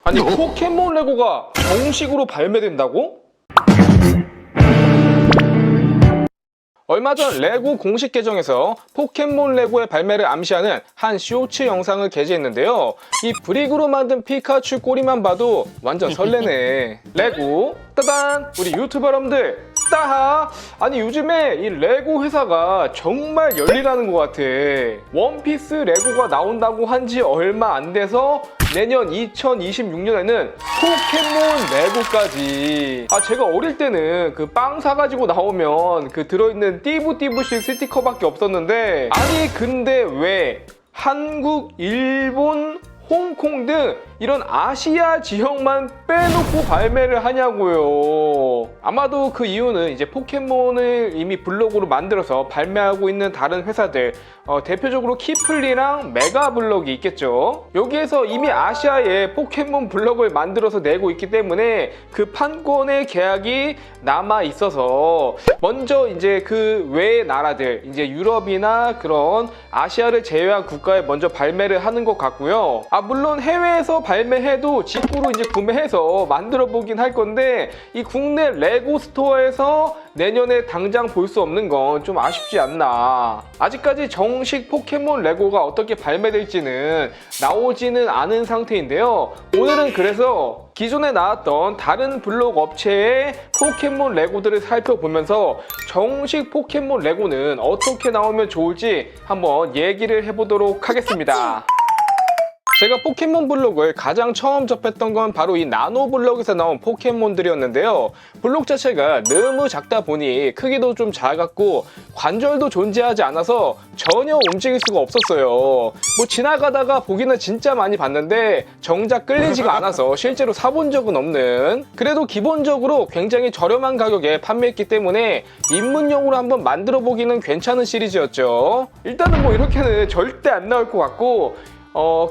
아니 포켓몬 레고가 정식으로 발매된다고? 얼마 전 레고 공식 계정에서 포켓몬 레고의 발매를 암시하는 한 쇼츠 영상을 게재했는데요. 이 브릭으로 만든 피카츄 꼬리만 봐도 완전 설레네. 레고 따단! 우리 유튜버 여러분들 따하! 아니 요즘에 이 레고 회사가 정말 열일하는 것 같아. 원피스 레고가 나온다고 한 지 얼마 안 돼서 내년 2026년에는 포켓몬 레고까지. 제가 어릴 때는 그 빵 사가지고 나오면 그 들어있는 띠부띠부실 스티커밖에 없었는데, 아니 근데 왜 한국, 일본, 홍콩 등 이런 아시아 지역만 빼놓고 발매를 하냐고요. 아마도 그 이유는 이제 포켓몬을 이미 블록으로 만들어서 발매하고 있는 다른 회사들, 대표적으로 키플리랑 메가블럭이 있겠죠. 여기에서 이미 아시아에 포켓몬 블럭을 만들어서 내고 있기 때문에 그 판권의 계약이 남아 있어서 먼저 이제 그 외의 나라들, 이제 유럽이나 그런 아시아를 제외한 국가에 먼저 발매를 하는 것 같고요. 물론 해외에서 발매해도 직구로 이제 구매해서 만들어 보긴 할 건데, 이 국내 레고 스토어에서 내년에 당장 볼 수 없는 건 좀 아쉽지 않나. 아직까지 정식 포켓몬 레고가 어떻게 발매될지는 나오지는 않은 상태인데요. 오늘은 그래서 기존에 나왔던 다른 블록 업체의 포켓몬 레고들을 살펴보면서 정식 포켓몬 레고는 어떻게 나오면 좋을지 한번 얘기를 해보도록 하겠습니다. 제가 포켓몬 블록을 가장 처음 접했던 건 바로 이 나노 블록에서 나온 포켓몬들이었는데요. 블록 자체가 너무 작다 보니 크기도 좀 작았고 관절도 존재하지 않아서 전혀 움직일 수가 없었어요. 뭐 지나가다가 보기는 진짜 많이 봤는데 정작 끌리지가 않아서 실제로 사본 적은 없는, 그래도 기본적으로 굉장히 저렴한 가격에 판매했기 때문에 입문용으로 한번 만들어 보기는 괜찮은 시리즈였죠. 일단은 뭐 이렇게는 절대 안 나올 것 같고,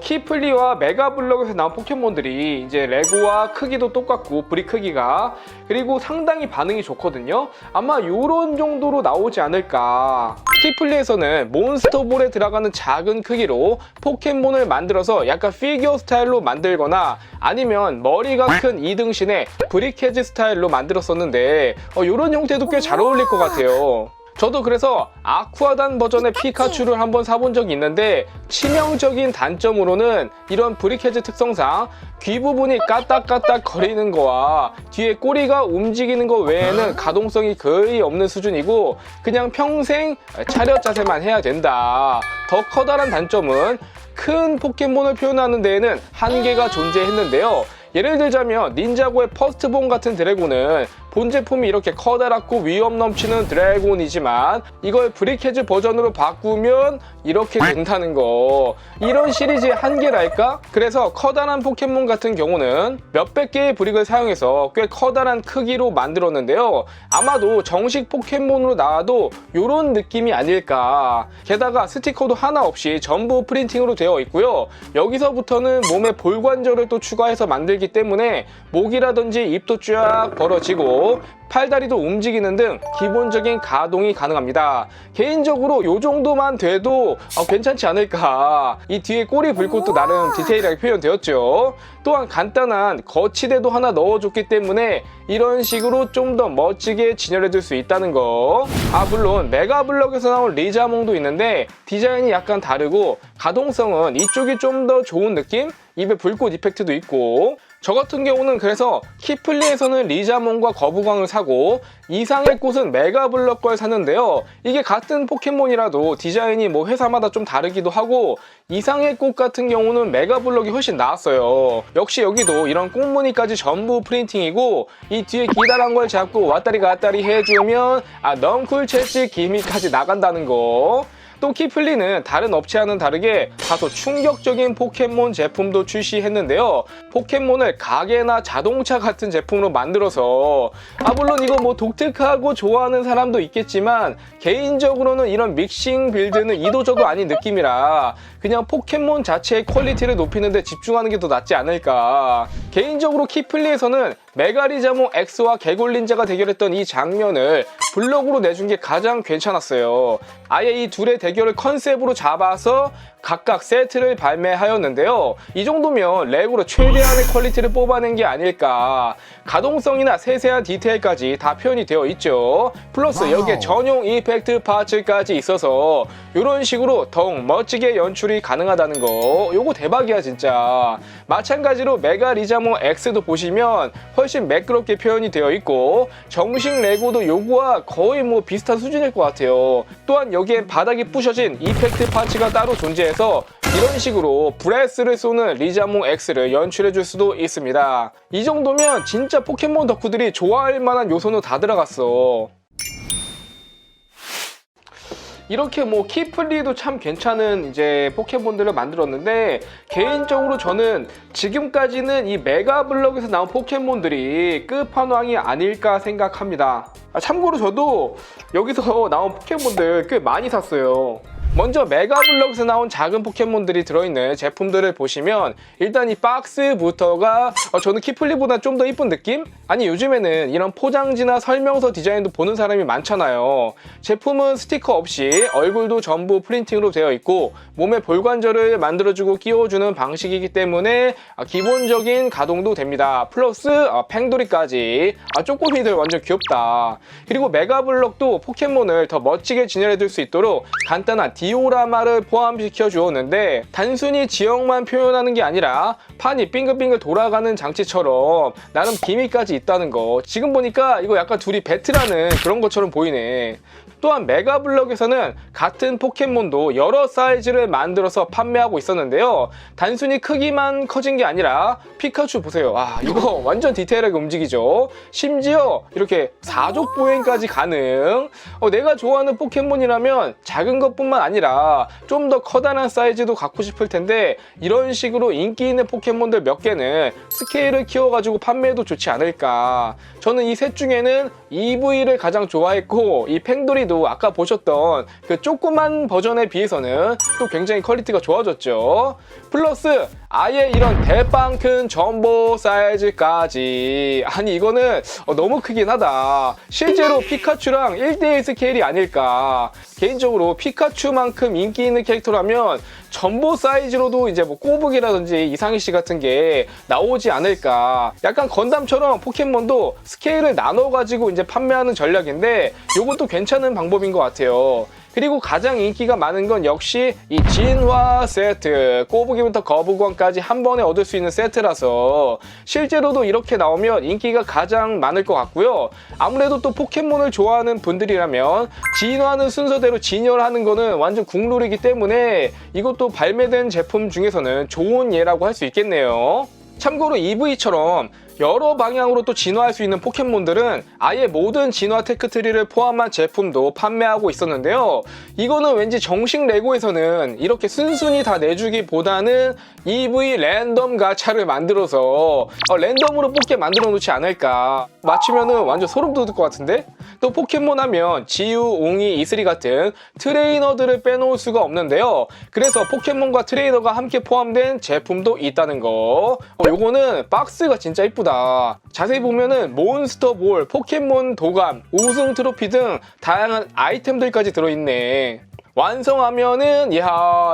키플리와 메가블럭에서 나온 포켓몬들이 이제 레고와 크기도 똑같고 브릭 크기가, 그리고 상당히 반응이 좋거든요. 아마 요런 정도로 나오지 않을까. 키플리에서는 몬스터볼에 들어가는 작은 크기로 포켓몬을 만들어서 약간 피규어 스타일로 만들거나 아니면 머리가 큰 이등신의 브리케즈 스타일로 만들었었는데 요런 형태도 꽤 잘 어울릴 것 같아요. 저도 그래서 아쿠아단 버전의 피카츄를 한번 사본 적이 있는데, 치명적인 단점으로는 이런 브리케즈 특성상 귀 부분이 까딱까딱 거리는 거와 뒤에 꼬리가 움직이는 거 외에는 가동성이 거의 없는 수준이고 그냥 평생 차렷 자세만 해야 된다. 더 커다란 단점은 큰 포켓몬을 표현하는 데에는 한계가 존재했는데요. 예를 들자면 닌자고의 퍼스트본 같은 드래곤은 본 제품이 이렇게 커다랗고 위험 넘치는 드래곤이지만 이걸 브리케즈 버전으로 바꾸면 이렇게 된다는 거. 이런 시리즈의 한계랄까? 그래서 커다란 포켓몬 같은 경우는 몇백 개의 브릭을 사용해서 꽤 커다란 크기로 만들었는데요. 아마도 정식 포켓몬으로 나와도 이런 느낌이 아닐까. 게다가 스티커도 하나 없이 전부 프린팅으로 되어 있고요. 여기서부터는 몸에 볼관절을 또 추가해서 만들기 때문에 목이라든지 입도 쫙 벌어지고 팔다리도 움직이는 등 기본적인 가동이 가능합니다. 개인적으로 이 정도만 돼도 괜찮지 않을까. 이 뒤에 꼬리 불꽃도 나름 디테일하게 표현되었죠. 또한 간단한 거치대도 하나 넣어줬기 때문에 이런 식으로 좀 더 멋지게 진열해줄 수 있다는 거. 물론 메가블럭에서 나온 리자몽도 있는데 디자인이 약간 다르고 가동성은 이쪽이 좀 더 좋은 느낌? 입에 불꽃 이펙트도 있고. 저 같은 경우는 그래서 키플리에서는 리자몽과 거부광을 사고 이상의 꽃은 메가블럭 걸 샀는데요. 이게 같은 포켓몬이라도 디자인이 뭐 회사마다 좀 다르기도 하고 이상의 꽃 같은 경우는 메가블럭이 훨씬 나았어요. 역시 여기도 이런 꽃무늬까지 전부 프린팅이고 이 뒤에 기다란 걸 잡고 왔다리 갔다리 해주면 넝쿨체치 기미까지 나간다는 거. 또 키플리는 다른 업체와는 다르게 다소 충격적인 포켓몬 제품도 출시했는데요. 포켓몬을 가게나 자동차 같은 제품으로 만들어서 물론 이거 뭐 독특하고 좋아하는 사람도 있겠지만 개인적으로는 이런 믹싱 빌드는 이도저도 아닌 느낌이라 그냥 포켓몬 자체의 퀄리티를 높이는 데 집중하는 게 더 낫지 않을까. 개인적으로 키플리에서는 메가리자몽 X와 개골린자가 대결했던 이 장면을 블록으로 내준 게 가장 괜찮았어요. 아예 이 둘의 대결을 컨셉으로 잡아서 각각 세트를 발매하였는데요. 이 정도면 레고로 최대한의 퀄리티를 뽑아낸 게 아닐까. 가동성이나 세세한 디테일까지 다 표현이 되어 있죠. 플러스 여기에 전용 이펙트 파츠까지 있어서 이런 식으로 더욱 멋지게 연출이 가능하다는 거, 요거 대박이야 진짜. 마찬가지로 메가 리자몽 X도 보시면 훨씬 매끄럽게 표현이 되어 있고 정식 레고도 요거와 거의 뭐 비슷한 수준일 것 같아요. 또한 여기엔 바닥이 부셔진 이펙트 파츠가 따로 존재해서 이런 식으로 브레스를 쏘는 리자몽 X를 연출해줄 수도 있습니다. 이 정도면 진짜 포켓몬 덕후들이 좋아할 만한 요소는 다 들어갔어. 이렇게 뭐 키플리도 참 괜찮은 이제 포켓몬들을 만들었는데, 개인적으로 저는 지금까지는 이 메가블럭에서 나온 포켓몬들이 끝판왕이 아닐까 생각합니다. 참고로 저도 여기서 나온 포켓몬들 꽤 많이 샀어요. 먼저 메가블럭에서 나온 작은 포켓몬들이 들어있는 제품들을 보시면 일단 이 박스부터가 저는 키플리보다 좀 더 이쁜 느낌? 아니, 요즘에는 이런 포장지나 설명서 디자인도 보는 사람이 많잖아요. 제품은 스티커 없이 얼굴도 전부 프린팅으로 되어 있고 몸에 볼관절을 만들어주고 끼워주는 방식이기 때문에 기본적인 가동도 됩니다. 플러스 팽돌이까지. 쪼꼬미들 완전 귀엽다. 그리고 메가블럭도 포켓몬을 더 멋지게 진열해둘 수 있도록 간단한 디오라마를 포함시켜 주었는데, 단순히 지형만 표현하는 게 아니라 판이 빙글빙글 돌아가는 장치처럼 나름 기미까지 있다는 거. 지금 보니까 이거 약간 둘이 배틀하는 그런 것처럼 보이네. 또한 메가블럭에서는 같은 포켓몬도 여러 사이즈를 만들어서 판매하고 있었는데요. 단순히 크기만 커진 게 아니라 피카츄 보세요. 이거 완전 디테일하게 움직이죠. 심지어 이렇게 4족 보행까지 가능. 내가 좋아하는 포켓몬이라면 작은 것뿐만 아니라 좀 더 커다란 사이즈도 갖고 싶을 텐데, 이런 식으로 인기 있는 포켓몬들 몇 개는 스케일을 키워가지고 판매해도 좋지 않을까. 저는 이 셋 중에는 EV를 가장 좋아했고, 이 팽돌이도 아까 보셨던 그 조그만 버전에 비해서는 또 굉장히 퀄리티가 좋아졌죠. 플러스 아예 이런 대빵 큰 점보 사이즈까지. 아니, 이거는 너무 크긴 하다. 실제로 피카츄랑 1대1 스케일이 아닐까. 개인적으로 피카츄만큼 인기 있는 캐릭터라면 점보 사이즈로도 이제 뭐 꼬북이라든지 이상희씨 같은 게 나오지 않을까. 약간 건담처럼 포켓몬도 스케일을 나눠가지고 이제 판매하는 전략인데, 요것도 괜찮은 방법인 것 같아요. 그리고 가장 인기가 많은 건 역시 이 진화 세트, 꼬부기부터 거북왕까지 한 번에 얻을 수 있는 세트라서 실제로도 이렇게 나오면 인기가 가장 많을 것 같고요. 아무래도 또 포켓몬을 좋아하는 분들이라면 진화하는 순서대로 진열하는 거는 완전 국룰이기 때문에 이것도 발매된 제품 중에서는 좋은 예라고 할 수 있겠네요. 참고로 EV처럼 여러 방향으로 또 진화할 수 있는 포켓몬들은 아예 모든 진화 테크트리를 포함한 제품도 판매하고 있었는데요. 이거는 왠지 정식 레고에서는 이렇게 순순히 다 내주기보다는 EV 랜덤 가차를 만들어서 랜덤으로 뽑게 만들어 놓지 않을까. 맞추면은 완전 소름 돋을 것 같은데? 또 포켓몬 하면 지우, 웅이, 이슬이 같은 트레이너들을 빼놓을 수가 없는데요. 그래서 포켓몬과 트레이너가 함께 포함된 제품도 있다는 거. 요거는 박스가 진짜 이쁘다. 자세히 보면은 몬스터볼, 포켓몬 도감, 우승 트로피 등 다양한 아이템들까지 들어있네. 완성하면은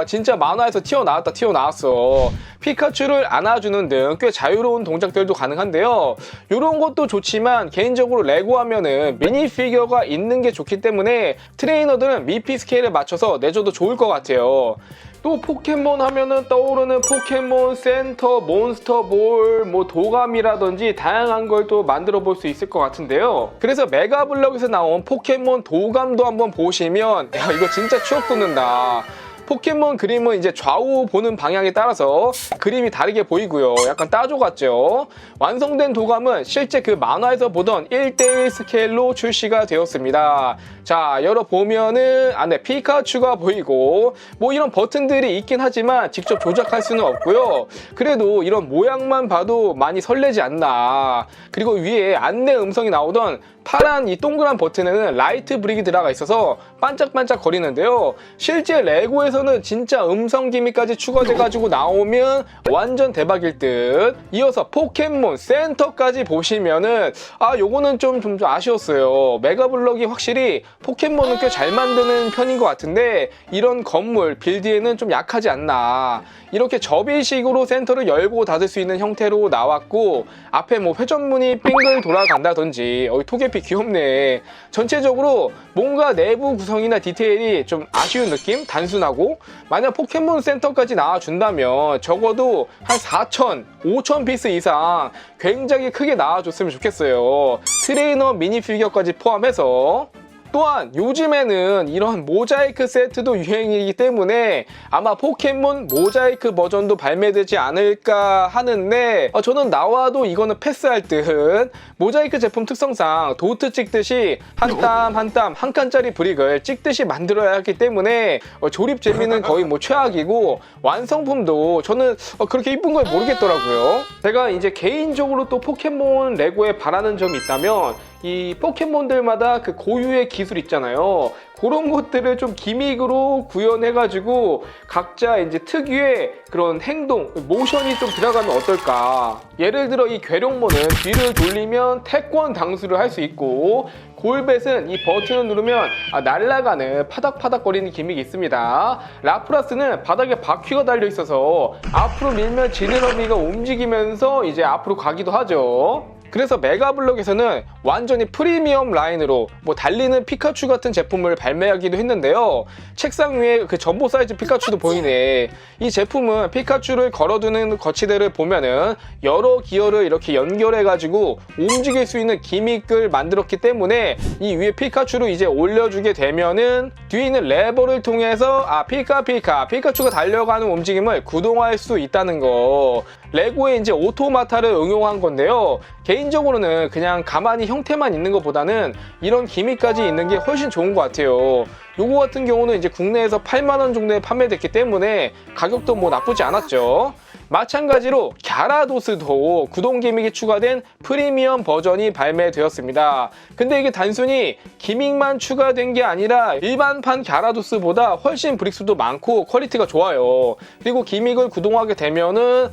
진짜 만화에서 튀어나왔어. 피카츄를 안아주는 등 꽤 자유로운 동작들도 가능한데요. 이런 것도 좋지만 개인적으로 레고 하면은 미니 피규어가 있는 게 좋기 때문에 트레이너들은 미피 스케일에 맞춰서 내줘도 좋을 것 같아요. 또 포켓몬 하면은 떠오르는 포켓몬 센터, 몬스터볼, 뭐 도감이라든지 다양한 걸 또 만들어 볼 수 있을 것 같은데요. 그래서 메가블럭에서 나온 포켓몬 도감도 한번 보시면 이거 진짜 추억 돋는다. 포켓몬 그림은 이제 좌우 보는 방향에 따라서 그림이 다르게 보이고요. 약간 따조 같죠? 완성된 도감은 실제 그 만화에서 보던 1대1 스케일로 출시가 되었습니다. 자, 열어보면은 안에 피카츄가 보이고 뭐 이런 버튼들이 있긴 하지만 직접 조작할 수는 없고요. 그래도 이런 모양만 봐도 많이 설레지 않나. 그리고 위에 안내 음성이 나오던 파란 이 동그란 버튼에는 라이트 브릭이 들어가 있어서 반짝반짝 거리는데요. 실제 레고에서 여기에서는 진짜 음성 기믹까지 추가돼가지고 나오면 완전 대박일 듯. 이어서 포켓몬 센터까지 보시면은 요거는 좀 아쉬웠어요. 메가블럭이 확실히 포켓몬은 꽤 잘 만드는 편인 것 같은데 이런 건물 빌드에는 좀 약하지 않나. 이렇게 접이식으로 센터를 열고 닫을 수 있는 형태로 나왔고, 앞에 뭐 회전문이 빙글 돌아간다든지, 토개피 귀엽네. 전체적으로 뭔가 내부 구성이나 디테일이 좀 아쉬운 느낌? 단순하고, 만약 포켓몬 센터까지 나와준다면 적어도 한 4,000, 5,000 피스 이상 굉장히 크게 나와줬으면 좋겠어요. 트레이너 미니 피규어까지 포함해서. 또한 요즘에는 이런 모자이크 세트도 유행이기 때문에 아마 포켓몬 모자이크 버전도 발매되지 않을까 하는데, 저는 나와도 이거는 패스할 듯. 모자이크 제품 특성상 도트 찍듯이 한 땀 한 땀 한 칸짜리 브릭을 찍듯이 만들어야 하기 때문에 조립 재미는 거의 뭐 최악이고, 완성품도 저는 그렇게 이쁜 걸 모르겠더라고요. 제가 이제 개인적으로 또 포켓몬 레고에 바라는 점이 있다면, 이 포켓몬들마다 그 고유의 기술 있잖아요. 그런 것들을 좀 기믹으로 구현해가지고 각자 이제 특유의 그런 행동, 모션이 좀 들어가면 어떨까. 예를 들어 이 괴룡모는 뒤를 돌리면 태권 당수를 할 수 있고, 골벳은 이 버튼을 누르면 날아가는 파닥파닥거리는 기믹이 있습니다. 라프라스는 바닥에 바퀴가 달려 있어서 앞으로 밀면 지느러미가 움직이면서 이제 앞으로 가기도 하죠. 그래서 메가블럭에서는 완전히 프리미엄 라인으로 뭐 달리는 피카츄 같은 제품을 발매하기도 했는데요. 책상 위에 그 전보 사이즈 피카츄도 보이네. 이 제품은 피카츄를 걸어두는 거치대를 보면은 여러 기어를 이렇게 연결해가지고 움직일 수 있는 기믹을 만들었기 때문에 이 위에 피카츄를 이제 올려주게 되면은 뒤에 있는 레버를 통해서 피카츄가 달려가는 움직임을 구동할 수 있다는 거. 레고의 이제 오토마타를 응용한 건데요. 개인적으로는 그냥 가만히 형태만 있는 것보다는 이런 기믹까지 있는 게 훨씬 좋은 것 같아요. 요거 같은 경우는 이제 국내에서 8만원 정도에 판매됐기 때문에 가격도 뭐 나쁘지 않았죠. 마찬가지로 갸라도스도 구동 기믹이 추가된 프리미엄 버전이 발매되었습니다. 근데 이게 단순히 기믹만 추가된 게 아니라 일반판 갸라도스보다 훨씬 브릭수도 많고 퀄리티가 좋아요. 그리고 기믹을 구동하게 되면은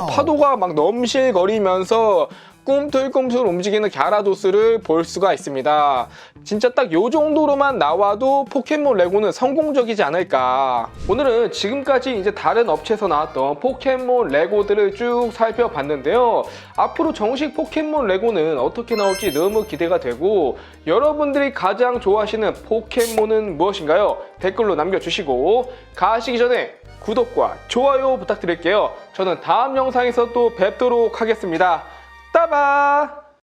파도가 막 넘실거리면서 꿈틀꿈틀 움직이는 갸라도스를 볼 수가 있습니다. 진짜 딱 요 정도로만 나와도 포켓몬 레고는 성공적이지 않을까. 오늘은 지금까지 이제 다른 업체에서 나왔던 포켓몬 레고들을 쭉 살펴봤는데요. 앞으로 정식 포켓몬 레고는 어떻게 나올지 너무 기대가 되고, 여러분들이 가장 좋아하시는 포켓몬은 무엇인가요? 댓글로 남겨주시고, 가시기 전에 구독과 좋아요 부탁드릴게요. 저는 다음 영상에서 또 뵙도록 하겠습니다. 따바!